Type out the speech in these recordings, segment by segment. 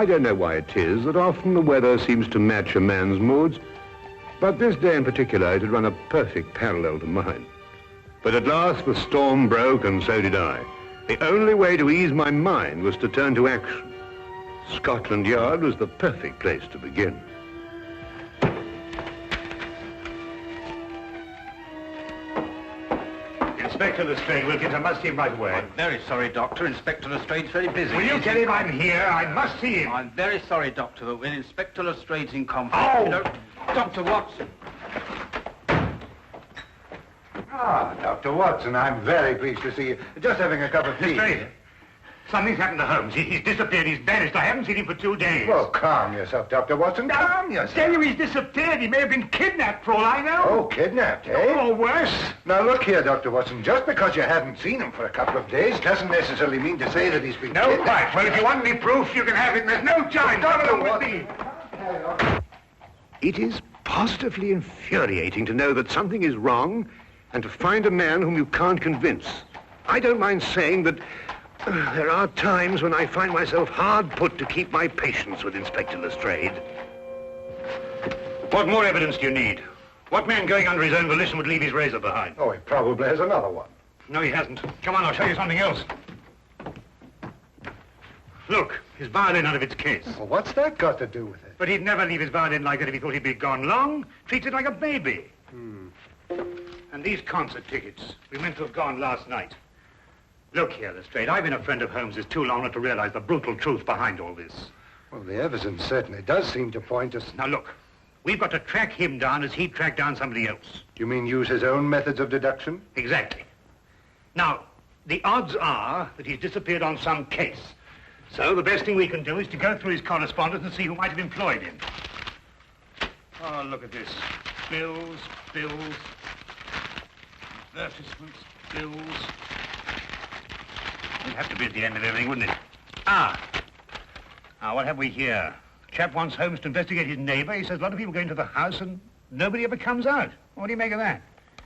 I don't know why it is that often the weather seems to match a man's moods, but this day in particular it had run a perfect parallel to mine. But at last the storm broke, and so did I. The only way to ease my mind was to turn to action. Scotland Yard was the perfect place to begin. Inspector Lestrade, Wilkins, I must see him right away. I'm very sorry, Doctor. Inspector Lestrade's very busy. Will you tell him I'm here? I must see him. I'm very sorry, Doctor, but when Inspector Lestrade's in conflict... Oh! You know, Dr. Watson. Ah, Dr. Watson, I'm very pleased to see you. Just having a cup of tea. Lestrade, something's happened to Holmes. He's disappeared. He's vanished. I haven't seen him for 2 days. Well, calm yourself, Dr. Watson. Calm yourself. Tell you he's disappeared. He may have been kidnapped, for all I know. Oh, kidnapped, eh? Or worse. Now, look here, Dr. Watson. Just because you haven't seen him for a couple of days doesn't necessarily mean to say that he's been No, kidnapped. right. Well, if you want any proof, you can have it. And there's no time. Come along with me. It is positively infuriating to know that something is wrong and to find a man whom you can't convince. I don't mind saying that there are times when I find myself hard put to keep my patience with Inspector Lestrade. What more evidence do you need? What man going under his own volition would leave his razor behind? Oh, he probably has another one. No, he hasn't. Come on, I'll show you something else. Look, his violin out of its case. Well, what's that got to do with it? But he'd never leave his violin like that if he thought he'd be gone long. Treats it like a baby. And these concert tickets, we meant to have gone last night. Look here, Lestrade, I've been a friend of Holmes's too long not to realize the brutal truth behind all this. Well, the evidence certainly does seem to point us... Now look, we've got to track him down as he tracked down somebody else. You mean use his own methods of deduction? Exactly. Now, the odds are that he's disappeared on some case. So the best thing we can do is to go through his correspondence and see who might have employed him. Oh, look at this. Bills, advertisements, bills. It'd have to be at the end of everything, wouldn't it? Now, what have we here? Chap wants Holmes to investigate his neighbor. He says a lot of people go into the house and nobody ever comes out. What do you make of that?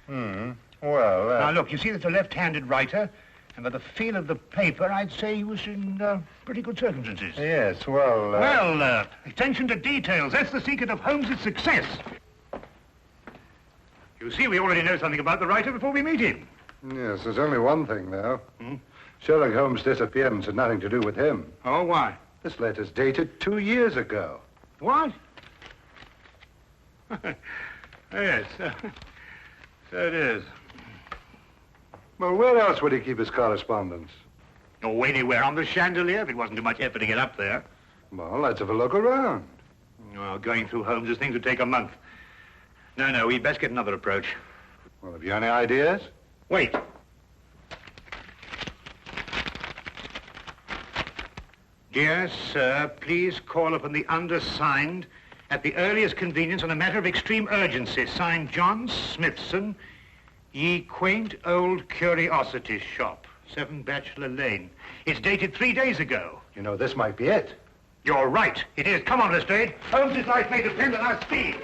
Well, Now, look, you see that's a left-handed writer, and by the feel of the paper, I'd say he was in pretty good circumstances. Yes, well... Well, attention to details. That's the secret of Holmes' success. You see, we already know something about the writer before we meet him. Yes, there's only one thing, though. Sherlock Holmes' disappearance had nothing to do with him. Oh, why? This letter's dated 2 years ago. What? Yes, so it is. Well, where else would he keep his correspondence? Oh, anywhere on the chandelier, if it wasn't too much effort to get up there. Well, let's have a look around. Well, going through Holmes' things would take a month. No, we'd best get another approach. Well, have you any ideas? Wait. Dear sir, please call upon the undersigned at the earliest convenience on a matter of extreme urgency. Signed, John Smithson, Ye Quaint Old Curiosity Shop, 7 Bachelor Lane. It's dated 3 days ago. You know, this might be it. You're right. It is. Come on, Lestrade. Holmes' life may depend on our speed.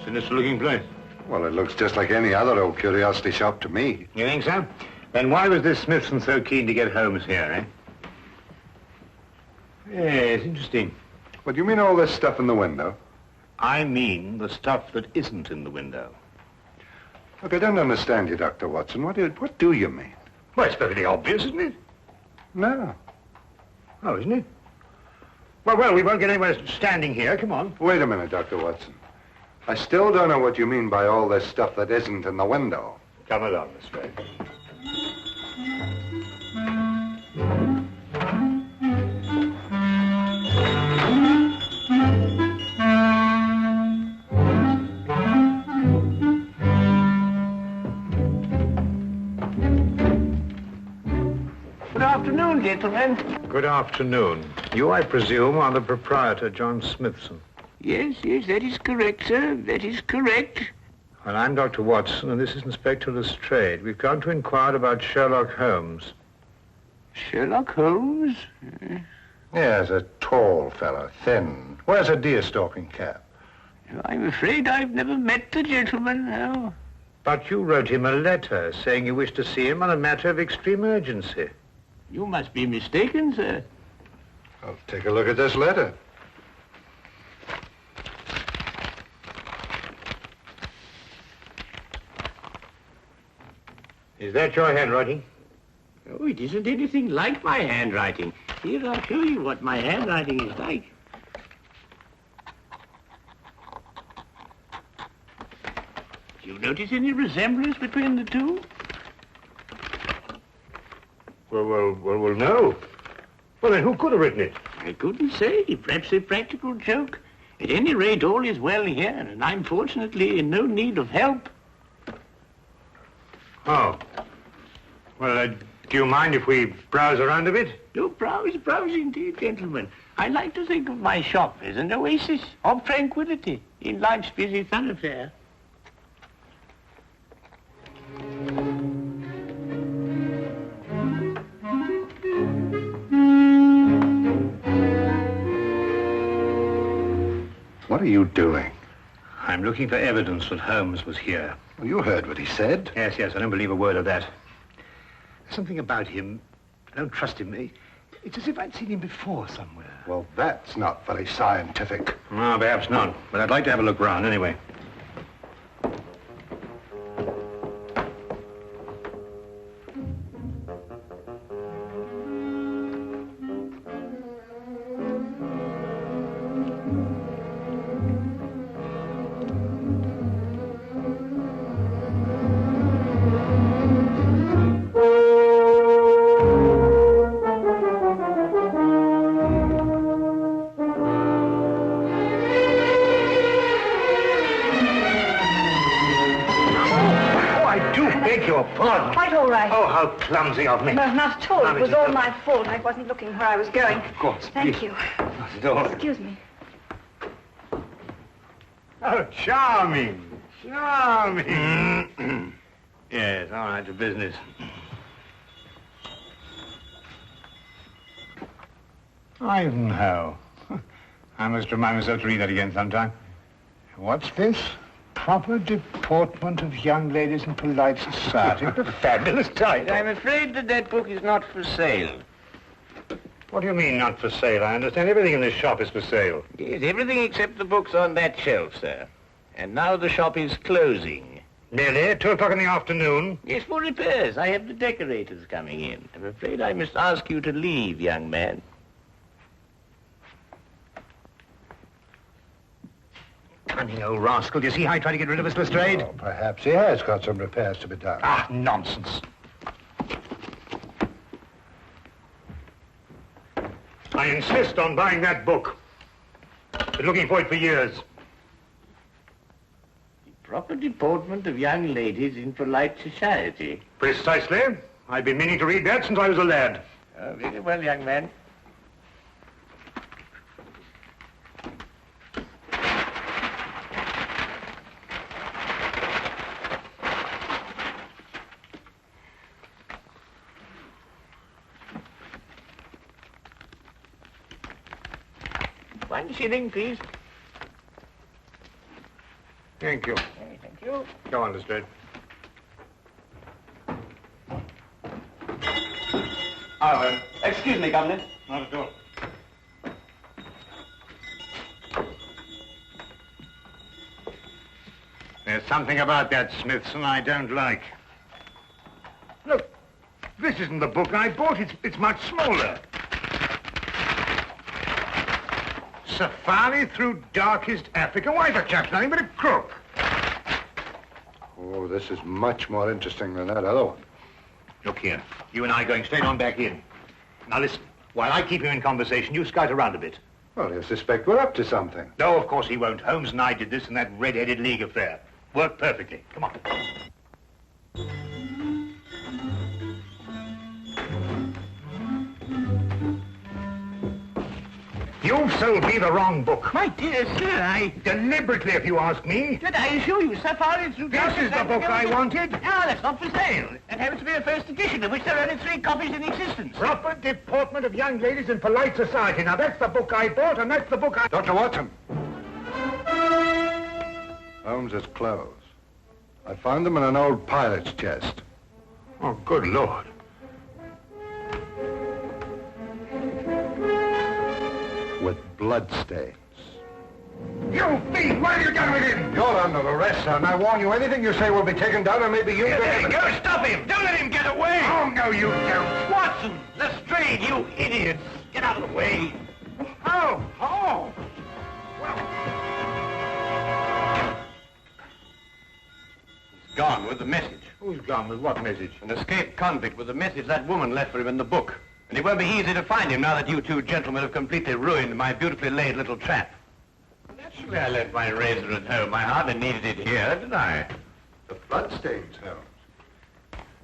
Sinister-looking place. Well, it looks just like any other old curiosity shop to me. You think so? Then why was this Smithson so keen to get Holmes here, eh? Yes, interesting. What, do you mean all this stuff in the window? I mean the stuff that isn't in the window. Look, I don't understand you, Dr. Watson. What do you mean? Well, it's perfectly obvious, isn't it? No. Oh, isn't it? Well, we won't get anywhere standing here. Come on. Wait a minute, Dr. Watson. I still don't know what you mean by all this stuff that isn't in the window. Come along, Lestrade. Good afternoon, gentlemen. Good afternoon. You, I presume, are the proprietor, John Smithson. Yes, that is correct, sir. That is correct. Well, I'm Dr. Watson, and this is Inspector Lestrade. We've come to inquire about Sherlock Holmes. Sherlock Holmes? Yes, a tall fellow, thin. Wears a deer-stalking cap. I'm afraid I've never met the gentleman, no. But you wrote him a letter saying you wished to see him on a matter of extreme urgency. You must be mistaken, sir. I'll take a look at this letter. Is that your handwriting? Oh, it isn't anything like my handwriting. Here, I'll show you what my handwriting is like. Do you notice any resemblance between the two? Well, no. Well, then who could have written it? I couldn't say. Perhaps a practical joke. At any rate, all is well here, and I'm fortunately in no need of help. Oh. Well, do you mind if we browse around a bit? No, browse indeed, gentlemen. I like to think of my shop as an oasis of tranquility in life's busy thoroughfare. What are you doing? I'm looking for evidence that Holmes was here. Well, you heard what he said. Yes, I don't believe a word of that. There's something about him. I don't trust him. It's as if I'd seen him before somewhere. Well, that's not very scientific. No, perhaps not. But I'd like to have a look round anyway. Quite all right. Oh, how clumsy of me. No, not at all. How It was is it all done? my fault. I wasn't looking where I was going. Of course. Thank please. you. Not at all. Excuse me. Oh, charming. Charming. Yes, all right, to business. Ivanhoe. I must remind myself to read that again sometime. What's this? Proper deportment of young ladies in polite society. What a fabulous title. I'm afraid that book is not for sale. What do you mean, not for sale? I understand everything in this shop is for sale. Yes, everything except the books on that shelf, sir. And now the shop is closing. Nearly 2 o'clock in the afternoon. Yes, for repairs. I have the decorators coming in. I'm afraid I must ask you to leave, young man. Cunning old rascal. Do you see how he tried to get rid of us, Lestrade? Oh, perhaps he has got some repairs to be done. Ah, nonsense. I insist on buying that book. Been looking for it for years. The proper deportment of young ladies in polite society. Precisely. I've been meaning to read that since I was a lad. Oh, very well, young man. $1 shilling, please. Thank you. Thank you. Go on, Lestrade. Excuse me, Governor. Not at all. There's something about that Smithson I don't like. Look, this isn't the book I bought. It's much smaller. Safari through darkest Africa. Why, the chap's nothing but a crook. Oh, this is much more interesting than that other one. Look here. You and I are going straight on back in. Now listen. While I keep you in conversation, you scout around a bit. Well, he'll suspect we're up to something. No, of course he won't. Holmes and I did this in that red-headed league affair. Worked perfectly. Come on. You've sold me the wrong book. My dear sir, Deliberately, if you ask me. Did I assure you, Safari through... This is the book I wanted. No, that's not for sale. It happens to be a first edition, of which there are only 3 copies in existence. Proper deportment of young ladies in polite society. Now, that's the book I bought, and that's the book I... Dr. Watson. Holmes's clothes. I found them in an old pilot's chest. Oh, good Lord. With bloodstains. You thief! What have you done with him? You're under arrest, sir, and I warn you, anything you say will be taken down, and maybe you... There you go, stop him! Don't let him get away! Oh, no, you don't. Watson! Lestrade, you idiots! Get out of the way! Oh, oh. He's gone with the message. Who's gone with what message? An escaped convict with the message that woman left for him in the book. And it won't be easy to find him now that you two gentlemen have completely ruined my beautifully laid little trap. Naturally, I left my razor at home. I hardly needed it here, did I? The bloodstains, Holmes.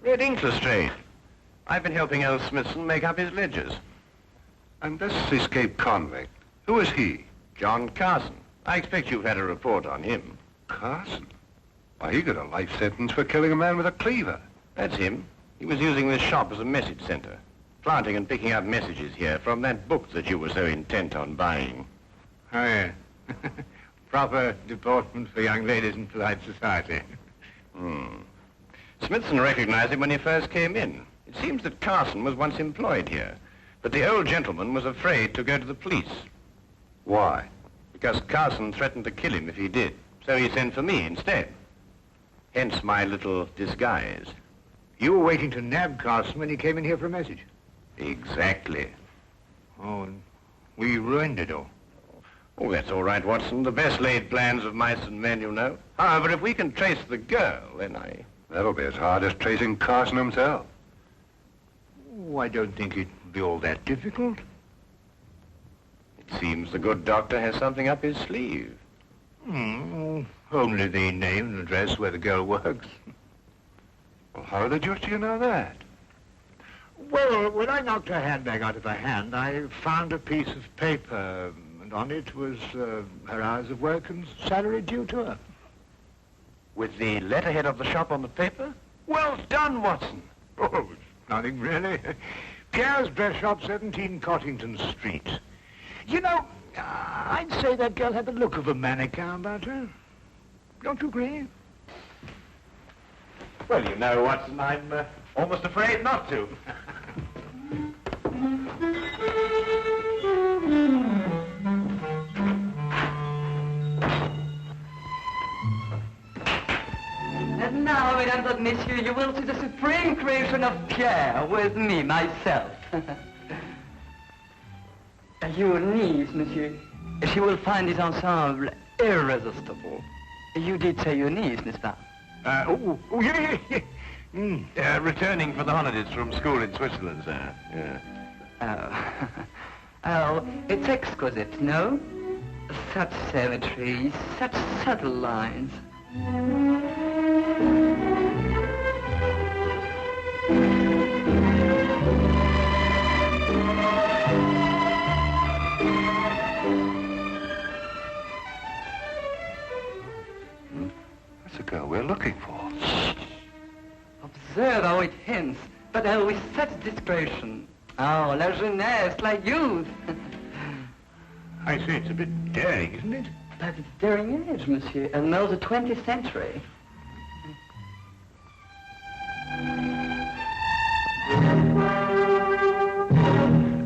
Red ink, Lestrade. I've been helping old Smithson make up his ledgers. And this escaped convict, who is he? John Carson. I expect you've had a report on him. Carson? Why, he got a life sentence for killing a man with a cleaver. That's him. He was using this shop as a message center, planting and picking up messages here from that book that you were so intent on buying. Oh, yeah. Proper deportment for young ladies in polite society. Smithson recognized him when he first came in. It seems that Carson was once employed here, but the old gentleman was afraid to go to the police. Why? Because Carson threatened to kill him if he did, so he sent for me instead. Hence my little disguise. You were waiting to nab Carson when he came in here for a message. Exactly. Oh, and we ruined it all. Oh, that's all right, Watson. The best laid plans of mice and men, you know. However, if we can trace the girl, then I... That'll be as hard as tracing Carson himself. Oh, I don't think it'd be all that difficult. It seems the good doctor has something up his sleeve. Only the name and address where the girl works. Well, how the deuce do you know that? Well, when I knocked her handbag out of her hand, I found a piece of paper, and on it was her hours of work and salary due to her. With the letterhead of the shop on the paper? Well done, Watson. Oh, it's nothing really. Pierre's Dress Shop, 17 Cottington Street. You know, I'd say that girl had the look of a mannequin about her. Don't you agree? Well, you know, Watson, I'm almost afraid not to. And now, mesdames and messieurs, you will see the supreme creation of Pierre with me, myself. Your niece, monsieur, she will find this ensemble irresistible. You did say your niece, n'est-ce pas? Yeah. Returning for the holidays from school in Switzerland, sir. Yeah. Oh, it's exquisite, no? Such symmetry, such subtle lines. That's the girl we're looking for. Observe how it hints, but with such discretion. Oh, la jeunesse, la youth. I say it's a bit daring, isn't it? But it's daring age, monsieur, and now the 20th century.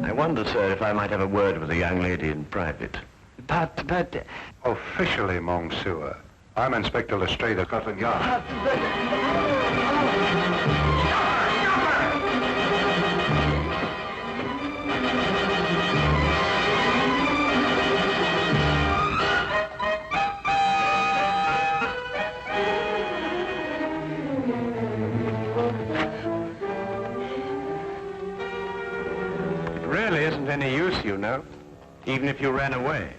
I wonder, sir, if I might have a word with the young lady in private. But... Officially, Monsieur, I'm Inspector Lestrade of Scotland Yard. It really isn't any use, you know, even if you ran away.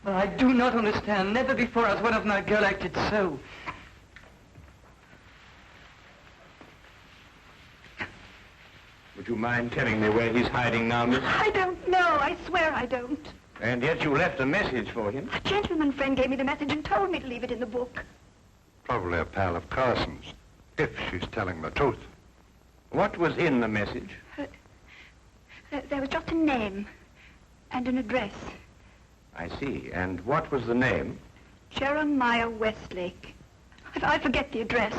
Well, I do not understand. Never before has one of my girl acted so. Would you mind telling me where he's hiding now, miss? I don't know. I swear I don't. And yet you left a message for him. A gentleman friend gave me the message and told me to leave it in the book. Probably a pal of Carson's, if she's telling the truth. What was in the message? There was just a name and an address. I see. And what was the name? Jeremiah Westlake. I forget the address.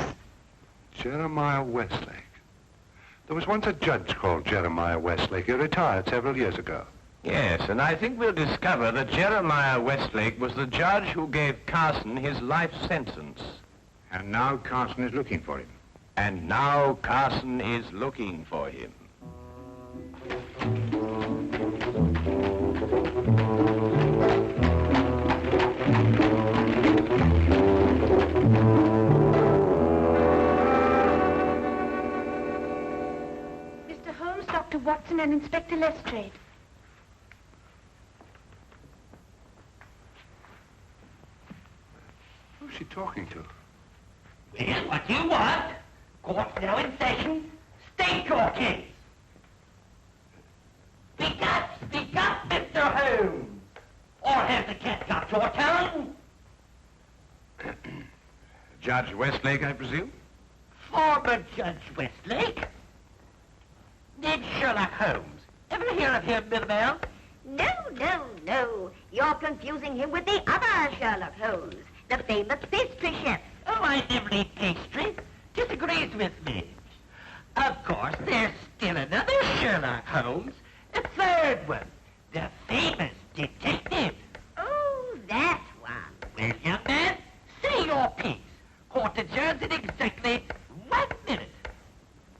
Jeremiah Westlake. There was once a judge called Jeremiah Westlake. He retired several years ago. Yes, and I think we'll discover that Jeremiah Westlake was the judge who gave Carson his life sentence. And now Carson is looking for him. And now Carson is looking for him. Mr. Holmes, Dr. Watson, and Inspector Lestrade. Who's she talking to? Well, what do you want? Court's now in session. State your case. Speak up, Mr. Holmes. Or has the cat got your tongue? Judge Westlake, I presume? Former Judge Westlake? Did Sherlock Holmes ever hear of him, Mirabelle? No. You're confusing him with the other Sherlock Holmes, the famous pastry chef. Oh, I never eat pastry. Disagrees with me. Of course, there's still another Sherlock Holmes, a third one, the famous detective. Oh, that one. Well, young man, say your piece. Court adjourns in exactly 1 minute.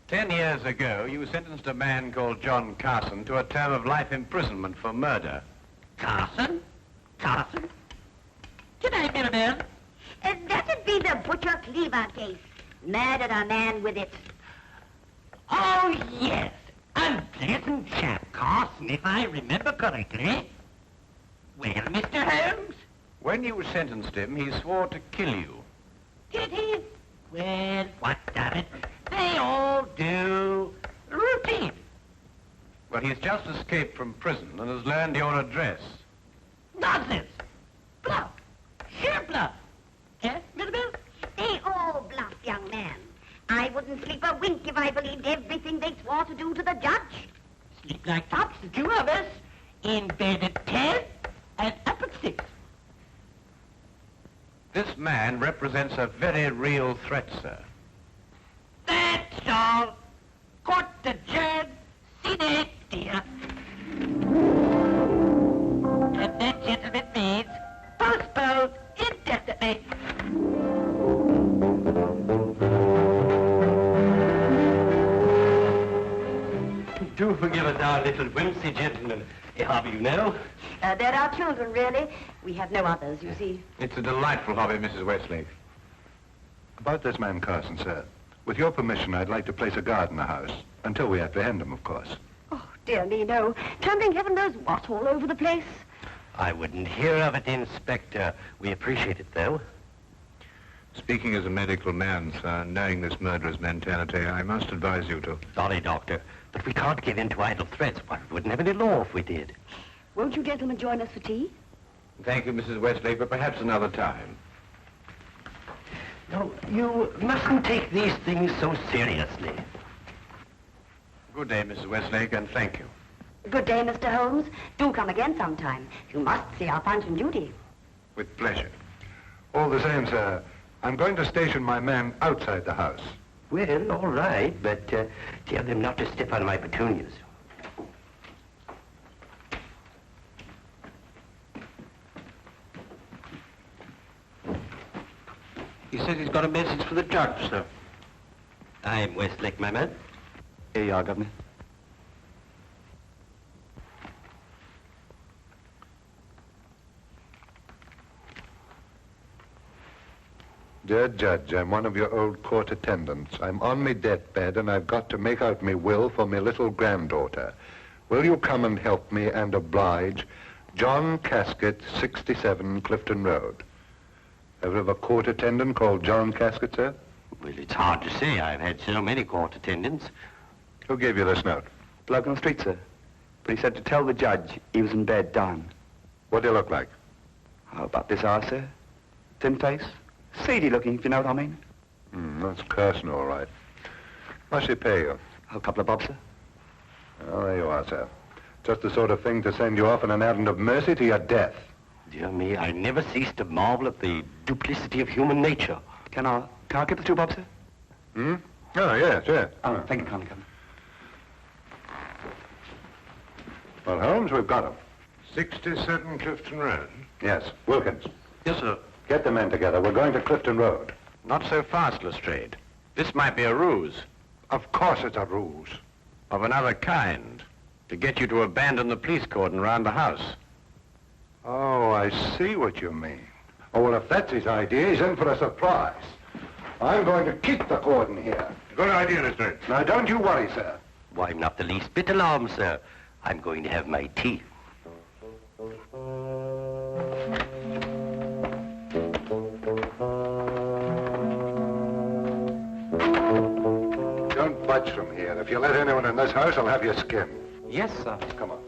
10 years ago, you sentenced a man called John Carson to a term of life imprisonment for murder. Carson? G'day, Mirabelle. That'd be the Butcher Cleaver case. Murdered a man with it. Oh, yes. Unpleasant chap, Carson, if I remember correctly. Well, Mr. Holmes? When you sentenced him, he swore to kill you. Did he? Well, what of it? They all do. Routine. Well, he's just escaped from prison and has learned your address. Nonsense. Bluff. Sheer bluff. Yes, Mirabelle? They all bluff, young man. I wouldn't sleep a wink if I believed everything they swore to do to the judge. Sleep like tops, the two of us. In bed at 10 and up at 6. This man represents a very real threat, sir. That's all. Court adjourned. Sine die. And that, gentlemen, means postponed indefinitely. Do forgive us our little whimsy, gentlemen. A hobby, you know. They're our children, really. We have no others, you see. It's a delightful hobby, Mrs. Westlake. About this man Carson, sir. With your permission, I'd like to place a guard in the house. Until we apprehend him, of course. Oh, dear me, no. Tumbling heaven knows what all over the place. I wouldn't hear of it, Inspector. We appreciate it, though. Speaking as a medical man, sir, knowing this murderer's mentality, I must advise you to... Sorry, Doctor, but we can't give in to idle threats. Why, we wouldn't have any law if we did. Won't you gentlemen join us for tea? Thank you, Mrs. Westlake, but perhaps another time. No, you mustn't take these things so seriously. Good day, Mrs. Westlake, and thank you. Good day, Mr. Holmes. Do come again sometime. You must see our Punch and Judy. With pleasure. All the same, sir, I'm going to station my man outside the house. Well, all right, but tell them not to step on my petunias. He says he's got a message for the judge, sir. I'm Westlake, my man. Here you are, Governor. Dear Judge, I'm one of your old court attendants. I'm on me deathbed and I've got to make out me will for me little granddaughter. Will you come and help me and oblige? John Casket, 67 Clifton Road. Ever have a court attendant called John Casket, sir? Well, it's hard to say. I've had so many court attendants. Who gave you this note? Bloke on the street, sir. But he said to tell the judge he was in bed dying. What do you look like? How about this hour, sir? Thin face, seedy looking, if you know what I mean. That's Carson, all right. What's she pay you? A couple of bob, sir. Oh, there you are, sir. Just the sort of thing to send you off on an errand of mercy to your death. Dear me, I never cease to marvel at the duplicity of human nature. Can I get the 2 bob, sir? Oh, yes, yes. Oh, thank you, kindly, Captain. Well, Holmes, we've got him. 67 Clifton Road. Yes, Wilkins. Yes, sir. Get the men together. We're going to Clifton Road. Not so fast, Lestrade. This might be a ruse. Of course it's a ruse. Of another kind. To get you to abandon the police cordon around the house. Oh, I see what you mean. Oh, well, if that's his idea, he's in for a surprise. I'm going to keep the cordon here. Good idea, Lestrade. Now, don't you worry, sir. Why, I'm not the least bit alarmed, sir. I'm going to have my tea. Don't budge from here. If you let anyone in this house, I'll have your skin. Yes, sir. Come on.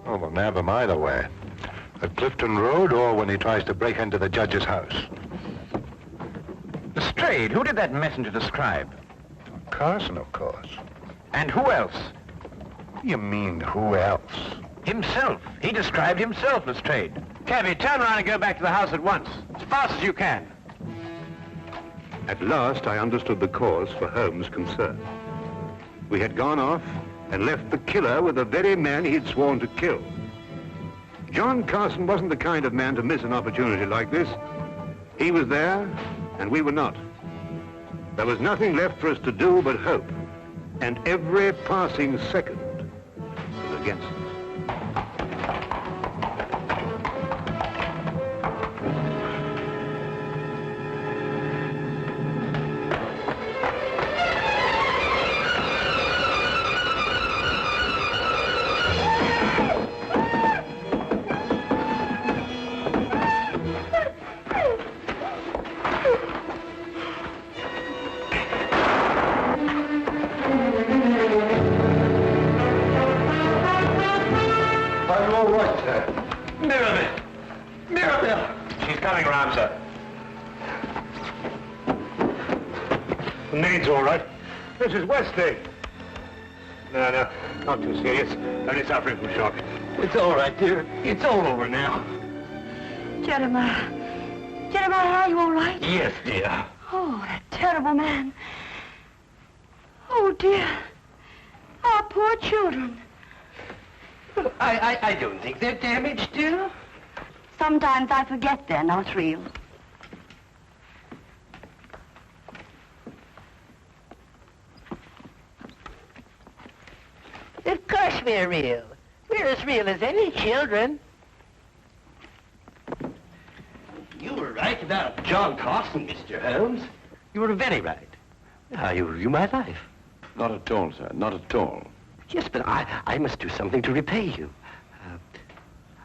Oh, well, nab him either way. At Clifton Road or when he tries to break into the judge's house. Lestrade, who did that messenger describe? Carson, of course. And who else? You mean who else? Himself. He described himself, Lestrade. Cabby, turn around and go back to the house at once. As fast as you can. At last, I understood the cause for Holmes' concern. We had gone off and left the killer with the very man he'd sworn to kill. John Carson wasn't the kind of man to miss an opportunity like this. He was there, and we were not. There was nothing left for us to do but hope, and every passing second was against us. She's coming around, sir. The maid's all right. Mrs. Westlake. No, not too serious. Only suffering from shock. It's all right, dear. It's all over now. Jeremiah, are you all right? Yes, dear. Oh, that terrible man. Oh, dear. Our poor children. I don't think they're damaged, dear. Sometimes I forget they're not real. Of course we're real. We're as real as any children. You were right about John Carson, Mr. Holmes. You were very right. You ruined my life. Not at all, sir. Not at all. Yes, but I must do something to repay you.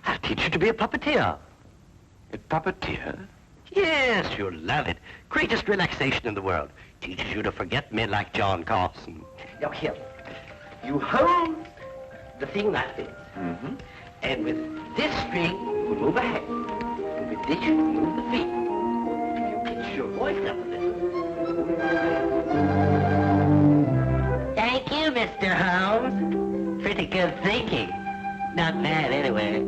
I'll teach you to be a puppeteer. A puppeteer? Yes, you'll love it. Greatest relaxation in the world. Teaches you to forget men like John Carson. Now, here. You hold the thing like this. Mm-hmm. And with this string, you move a hand. And with this, you move the feet. And you pitch your voice up a little. Thank you, Mr. Holmes. Pretty good thinking. Not bad, anyway.